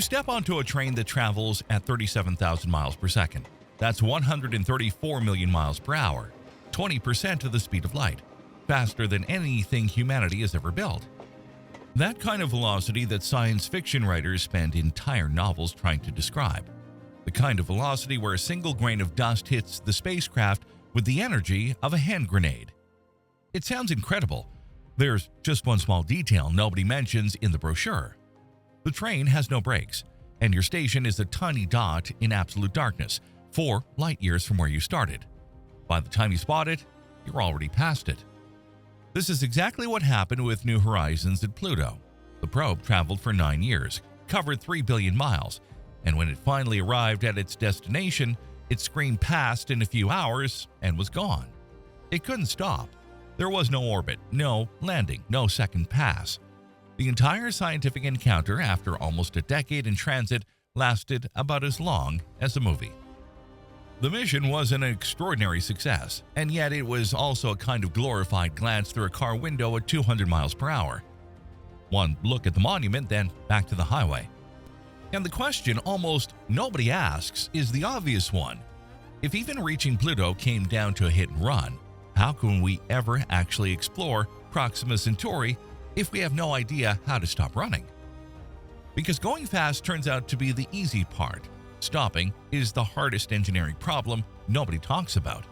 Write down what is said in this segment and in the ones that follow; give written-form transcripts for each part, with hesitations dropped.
You step onto a train that travels at 37,000 miles per second. That's 134 million miles per hour, 20% of the speed of light, faster than anything humanity has ever built. That kind of velocity that science fiction writers spend entire novels trying to describe. The kind of velocity where a single grain of dust hits the spacecraft with the energy of a hand grenade. It sounds incredible. There's just one small detail nobody mentions in the brochure. The train has no brakes, and your station is a tiny dot in absolute darkness, 4 light years from where you started. By the time you spot it, you're already past it. This is exactly what happened with New Horizons at Pluto. The probe traveled for 9 years, covered 3 billion miles, and when it finally arrived at its destination, it screamed past in a few hours and was gone. It couldn't stop. There was no orbit, no landing, no second pass. The entire scientific encounter, after almost a decade in transit, lasted about as long as a movie. The mission was an extraordinary success, and yet it was also a kind of glorified glance through a car window at 200 miles per hour. One look at the monument, then back to the highway. And the question almost nobody asks is the obvious one. If even reaching Pluto came down to a hit and run, how can we ever actually explore Proxima Centauri if we have no idea how to stop running? Because going fast turns out to be the easy part. Stopping is the hardest engineering problem nobody talks about.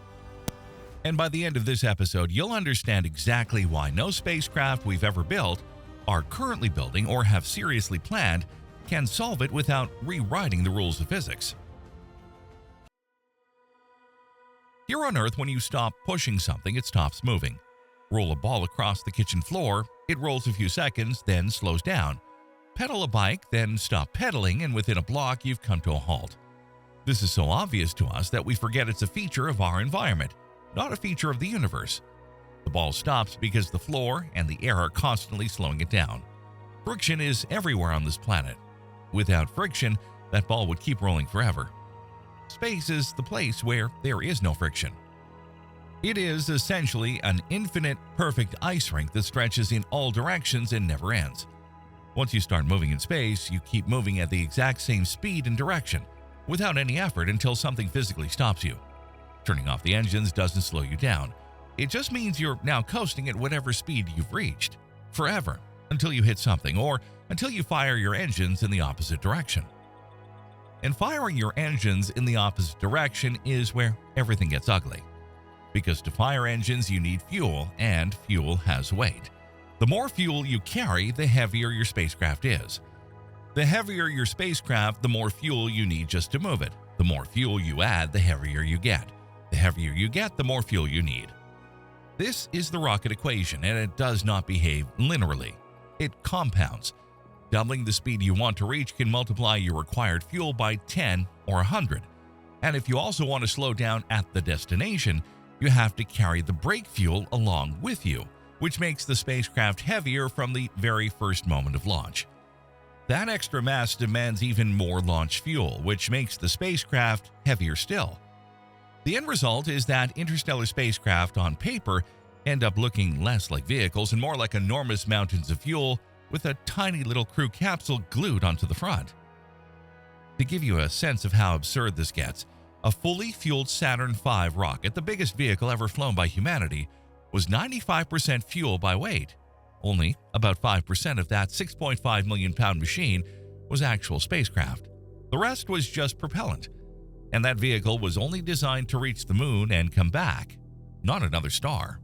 And by the end of this episode, you'll understand exactly why no spacecraft we've ever built, are currently building, or have seriously planned can solve it without rewriting the rules of physics. Here on Earth, when you stop pushing something, it stops moving. Roll a ball across the kitchen floor, it rolls a few seconds, then slows down. Pedal a bike, then stop pedaling, and within a block, you've come to a halt. This is so obvious to us that we forget it's a feature of our environment, not a feature of the universe. The ball stops because the floor and the air are constantly slowing it down. Friction is everywhere on this planet. Without friction, that ball would keep rolling forever. Space is the place where there is no friction. It is essentially an infinite, perfect ice rink that stretches in all directions and never ends. Once you start moving in space, you keep moving at the exact same speed and direction, without any effort until something physically stops you. Turning off the engines doesn't slow you down. It just means you're now coasting at whatever speed you've reached, forever, until you hit something, or until you fire your engines in the opposite direction. And firing your engines in the opposite direction is where everything gets ugly. Because to fire engines, you need fuel, and fuel has weight. The more fuel you carry, the heavier your spacecraft is. The heavier your spacecraft, the more fuel you need just to move it. The more fuel you add, the heavier you get. The heavier you get, the more fuel you need. This is the rocket equation, and it does not behave linearly. It compounds. Doubling the speed you want to reach can multiply your required fuel by 10 or 100. And if you also want to slow down at the destination, you have to carry the brake fuel along with you, which makes the spacecraft heavier from the very first moment of launch. That extra mass demands even more launch fuel, which makes the spacecraft heavier still. The end result is that interstellar spacecraft on paper end up looking less like vehicles and more like enormous mountains of fuel with a tiny little crew capsule glued onto the front. To give you a sense of how absurd this gets, a fully fueled Saturn V rocket, the biggest vehicle ever flown by humanity, was 95% fuel by weight. Only about 5% of that 6.5 million pound machine was actual spacecraft. The rest was just propellant. And that vehicle was only designed to reach the moon and come back, not another star.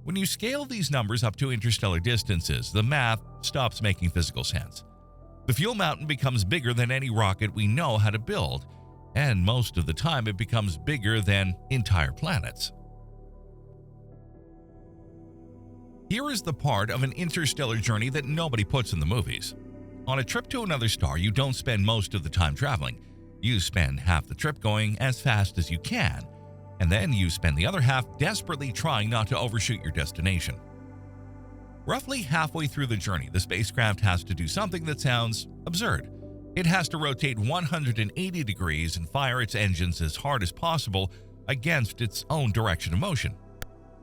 When you scale these numbers up to interstellar distances, the math stops making physical sense. The fuel mountain becomes bigger than any rocket we know how to build, and most of the time it becomes bigger than entire planets. Here is the part of an interstellar journey that nobody puts in the movies. On a trip to another star, you don't spend most of the time traveling. You spend half the trip going as fast as you can, and then you spend the other half desperately trying not to overshoot your destination. Roughly halfway through the journey, the spacecraft has to do something that sounds absurd. It has to rotate 180 degrees and fire its engines as hard as possible against its own direction of motion.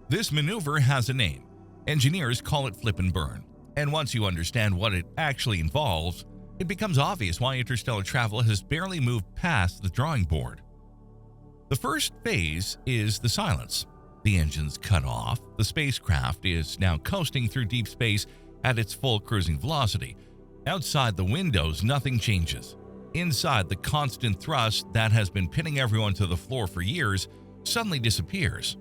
This maneuver has a name. Engineers call it flip and burn. And once you understand what it actually involves, it becomes obvious why interstellar travel has barely moved past the drawing board. The first phase is the silence. The engines cut off. The spacecraft is now coasting through deep space at its full cruising velocity. Outside the windows, nothing changes. Inside, the constant thrust that has been pinning everyone to the floor for years suddenly disappears.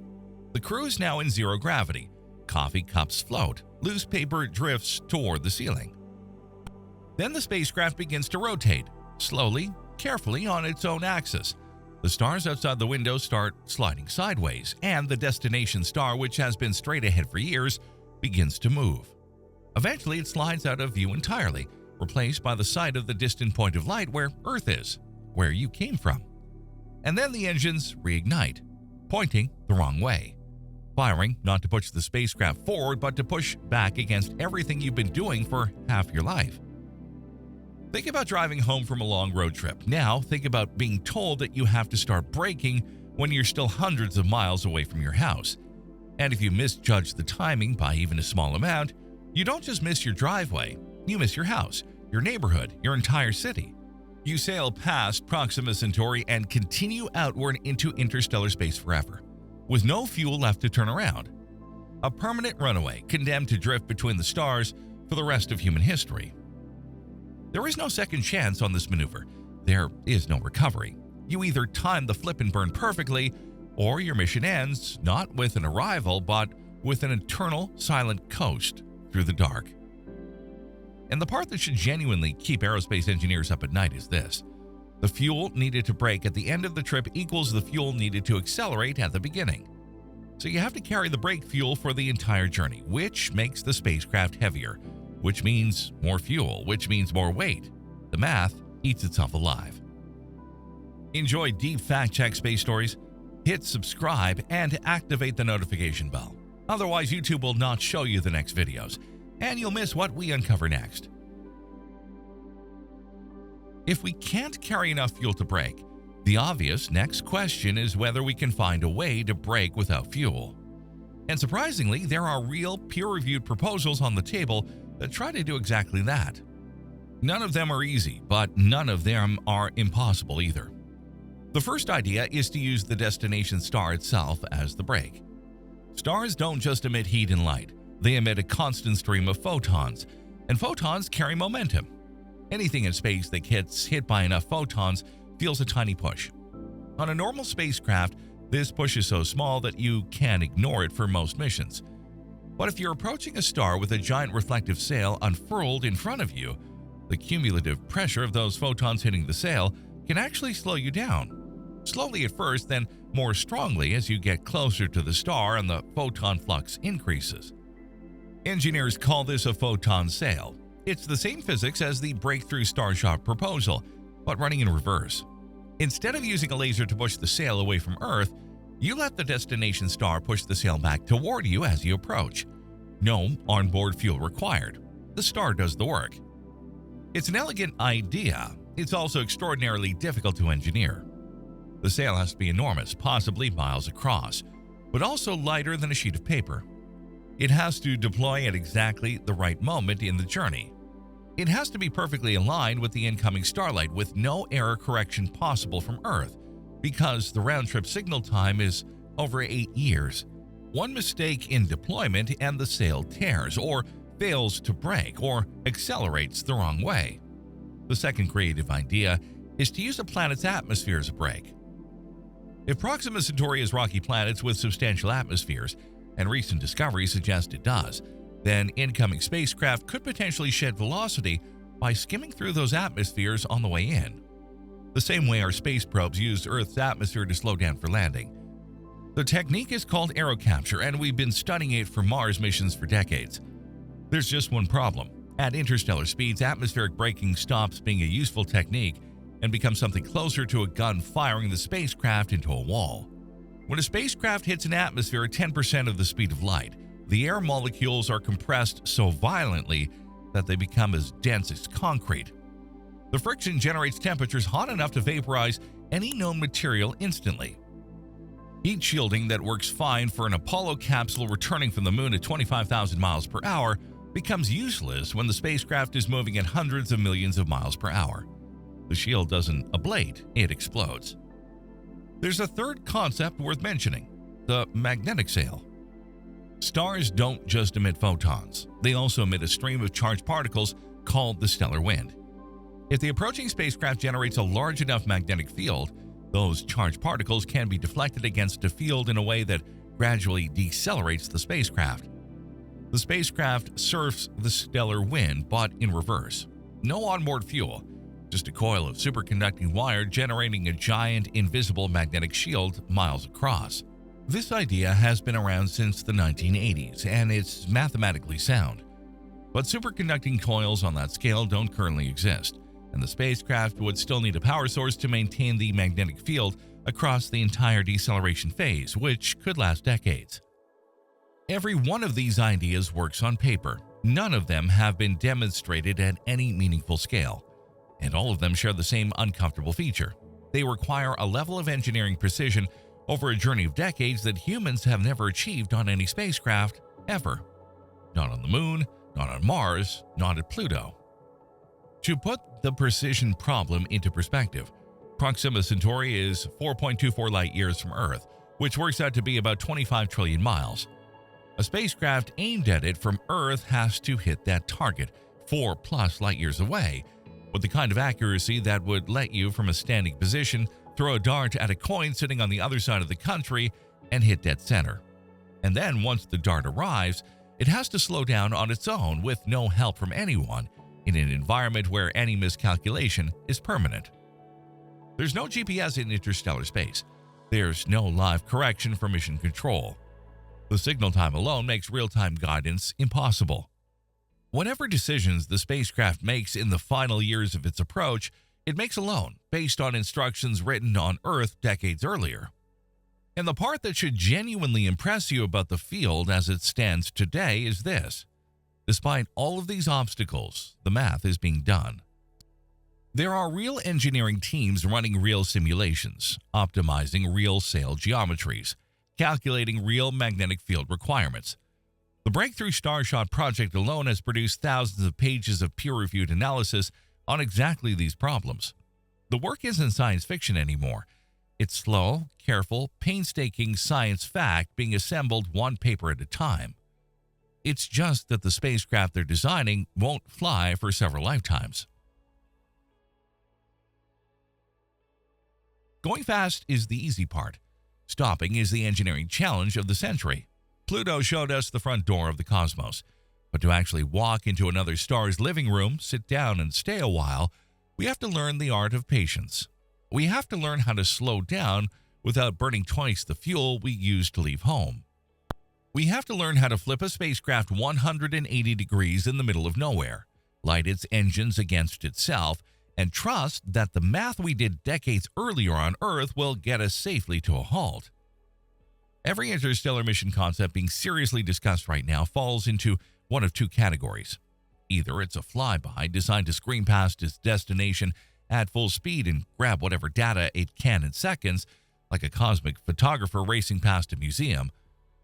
The crew is now in zero gravity. Coffee cups float. Loose paper drifts toward the ceiling. Then the spacecraft begins to rotate, slowly, carefully on its own axis. The stars outside the window start sliding sideways, and the destination star, which has been straight ahead for years, begins to move. Eventually, it slides out of view entirely, replaced by the sight of the distant point of light where Earth is, where you came from. And then the engines reignite, pointing the wrong way, firing not to push the spacecraft forward, but to push back against everything you've been doing for half your life. Think about driving home from a long road trip. Now, think about being told that you have to start braking when you're still hundreds of miles away from your house. And if you misjudge the timing by even a small amount, you don't just miss your driveway, you miss your house, your neighborhood, your entire city. You sail past Proxima Centauri and continue outward into interstellar space forever, with no fuel left to turn around. A permanent runaway, condemned to drift between the stars for the rest of human history. There is no second chance on this maneuver. There is no recovery. You either time the flip and burn perfectly, or your mission ends not with an arrival, but with an eternal silent coast through the dark. And the part that should genuinely keep aerospace engineers up at night is this: the fuel needed to brake at the end of the trip equals the fuel needed to accelerate at the beginning. So you have to carry the brake fuel for the entire journey, which makes the spacecraft heavier, which means more fuel, which means more weight. The math eats itself alive. Enjoy deep fact-check space stories? Hit subscribe and activate the notification bell. Otherwise, YouTube will not show you the next videos, and you'll miss what we uncover next. If we can't carry enough fuel to brake, the obvious next question is whether we can find a way to brake without fuel. And surprisingly, there are real peer-reviewed proposals on the table that try to do exactly that. None of them are easy, but none of them are impossible either. The first idea is to use the destination star itself as the brake. Stars don't just emit heat and light, they emit a constant stream of photons, and photons carry momentum. Anything in space that gets hit by enough photons feels a tiny push. On a normal spacecraft, this push is so small that you can't ignore it for most missions. But if you're approaching a star with a giant reflective sail unfurled in front of you, the cumulative pressure of those photons hitting the sail can actually slow you down. Slowly at first, then more strongly as you get closer to the star and the photon flux increases. Engineers call this a photon sail. It's the same physics as the breakthrough Starshot proposal, but running in reverse. Instead of using a laser to push the sail away from Earth, you let the destination star push the sail back toward you as you approach. No onboard fuel required. The star does the work. It's an elegant idea. It's also extraordinarily difficult to engineer. The sail has to be enormous, possibly miles across, but also lighter than a sheet of paper. It has to deploy at exactly the right moment in the journey. It has to be perfectly aligned with the incoming starlight with no error correction possible from Earth, because the round-trip signal time is over 8 years. One mistake in deployment and the sail tears, or fails to brake, or accelerates the wrong way. The second creative idea is to use a planet's atmosphere as a brake. If Proxima Centauri has rocky planets with substantial atmospheres, and recent discoveries suggest it does, then incoming spacecraft could potentially shed velocity by skimming through those atmospheres on the way in, the same way our space probes used Earth's atmosphere to slow down for landing. The technique is called aerocapture, and we've been studying it for Mars missions for decades. There's just one problem. At interstellar speeds, atmospheric braking stops being a useful technique and becomes something closer to a gun firing the spacecraft into a wall. When a spacecraft hits an atmosphere at 10% of the speed of light, the air molecules are compressed so violently that they become as dense as concrete. The friction generates temperatures hot enough to vaporize any known material instantly. Heat shielding that works fine for an Apollo capsule returning from the moon at 25,000 miles per hour becomes useless when the spacecraft is moving at hundreds of millions of miles per hour. The shield doesn't ablate, it explodes. There's a third concept worth mentioning: the magnetic sail. Stars don't just emit photons, they also emit a stream of charged particles called the stellar wind. If the approaching spacecraft generates a large enough magnetic field, those charged particles can be deflected against a field in a way that gradually decelerates the spacecraft. The spacecraft surfs the stellar wind, but in reverse. No onboard fuel, just a coil of superconducting wire generating a giant invisible magnetic shield miles across. This idea has been around since the 1980s, and it's mathematically sound. But superconducting coils on that scale don't currently exist, and the spacecraft would still need a power source to maintain the magnetic field across the entire deceleration phase, which could last decades. Every one of these ideas works on paper. None of them have been demonstrated at any meaningful scale, and all of them share the same uncomfortable feature. They require a level of engineering precision over a journey of decades that humans have never achieved on any spacecraft, ever. Not on the Moon, not on Mars, not at Pluto. To put the precision problem into perspective, Proxima Centauri is 4.24 light-years from Earth, which works out to be about 25 trillion miles. A spacecraft aimed at it from Earth has to hit that target 4+ light-years away, with the kind of accuracy that would let you, from a standing position, throw a dart at a coin sitting on the other side of the country and hit dead center. And then once the dart arrives, it has to slow down on its own with no help from anyone in an environment where any miscalculation is permanent. There's no GPS in interstellar space. There's no live correction for mission control. The signal time alone makes real-time guidance impossible. Whatever decisions the spacecraft makes in the final years of its approach, it makes alone, based on instructions written on Earth decades earlier. And the part that should genuinely impress you about the field as it stands today is this: despite all of these obstacles, the math is being done. There are real engineering teams running real simulations, optimizing real sail geometries, calculating real magnetic field requirements. The Breakthrough Starshot project alone has produced thousands of pages of peer-reviewed analysis on exactly these problems. The work isn't science fiction anymore. It's slow, careful, painstaking science fact being assembled one paper at a time. It's just that the spacecraft they're designing won't fly for several lifetimes. Going fast is the easy part. Stopping is the engineering challenge of the century. Pluto showed us the front door of the cosmos, but to actually walk into another star's living room, sit down and stay a while, we have to learn the art of patience. We have to learn how to slow down without burning twice the fuel we used to leave home. We have to learn how to flip a spacecraft 180 degrees in the middle of nowhere, light its engines against itself, and trust that the math we did decades earlier on Earth will get us safely to a halt. Every interstellar mission concept being seriously discussed right now falls into one of two categories. Either it's a flyby designed to scream past its destination at full speed and grab whatever data it can in seconds, like a cosmic photographer racing past a museum,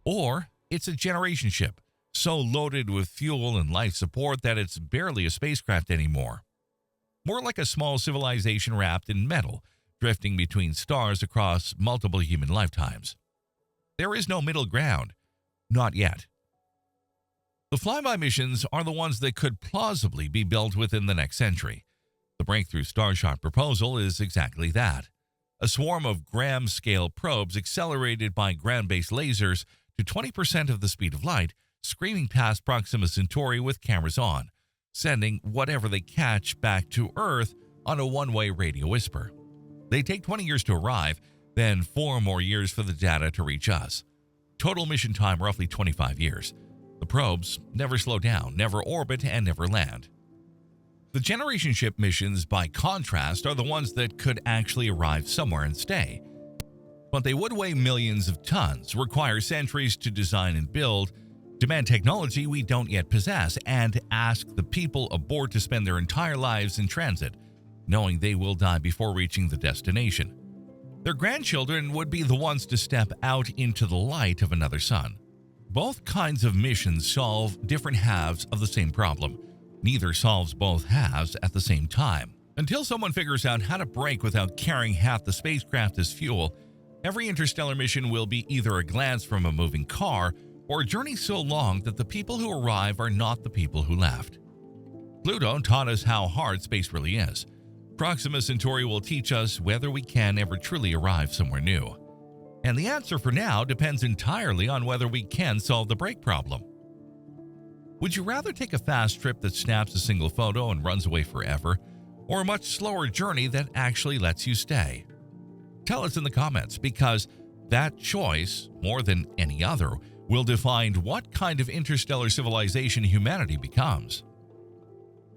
or it's a generation ship so loaded with fuel and life support that it's barely a spacecraft anymore. More like a small civilization wrapped in metal, drifting between stars across multiple human lifetimes. There is no middle ground. Not yet. The flyby missions are the ones that could plausibly be built within the next century. The Breakthrough Starshot proposal is exactly that. A swarm of gram-scale probes accelerated by ground-based lasers to 20% of the speed of light, screaming past Proxima Centauri with cameras on, sending whatever they catch back to Earth on a one-way radio whisper. They take 20 years to arrive, then 4 more years for the data to reach us. Total mission time roughly 25 years. The probes never slow down, never orbit, and never land. The generation ship missions, by contrast, are the ones that could actually arrive somewhere and stay. But they would weigh millions of tons, require centuries to design and build, demand technology we don't yet possess, and ask the people aboard to spend their entire lives in transit, knowing they will die before reaching the destination. Their grandchildren would be the ones to step out into the light of another sun. Both kinds of missions solve different halves of the same problem. Neither solves both halves at the same time. Until someone figures out how to brake without carrying half the spacecraft as fuel, every interstellar mission will be either a glance from a moving car or a journey so long that the people who arrive are not the people who left. Pluto taught us how hard space really is. Proxima Centauri will teach us whether we can ever truly arrive somewhere new. And the answer for now depends entirely on whether we can solve the brake problem. Would you rather take a fast trip that snaps a single photo and runs away forever, or a much slower journey that actually lets you stay? Tell us in the comments, because that choice, more than any other, will define what kind of interstellar civilization humanity becomes.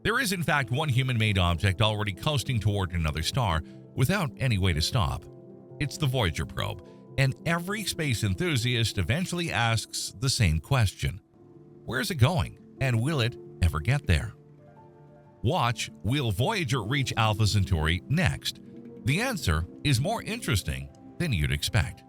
There is in fact one human-made object already coasting toward another star without any way to stop. It's the Voyager probe, and every space enthusiast eventually asks the same question. Where's it going, and will it ever get there? Watch Will Voyager Reach Alpha Centauri next. The answer is more interesting than you'd expect.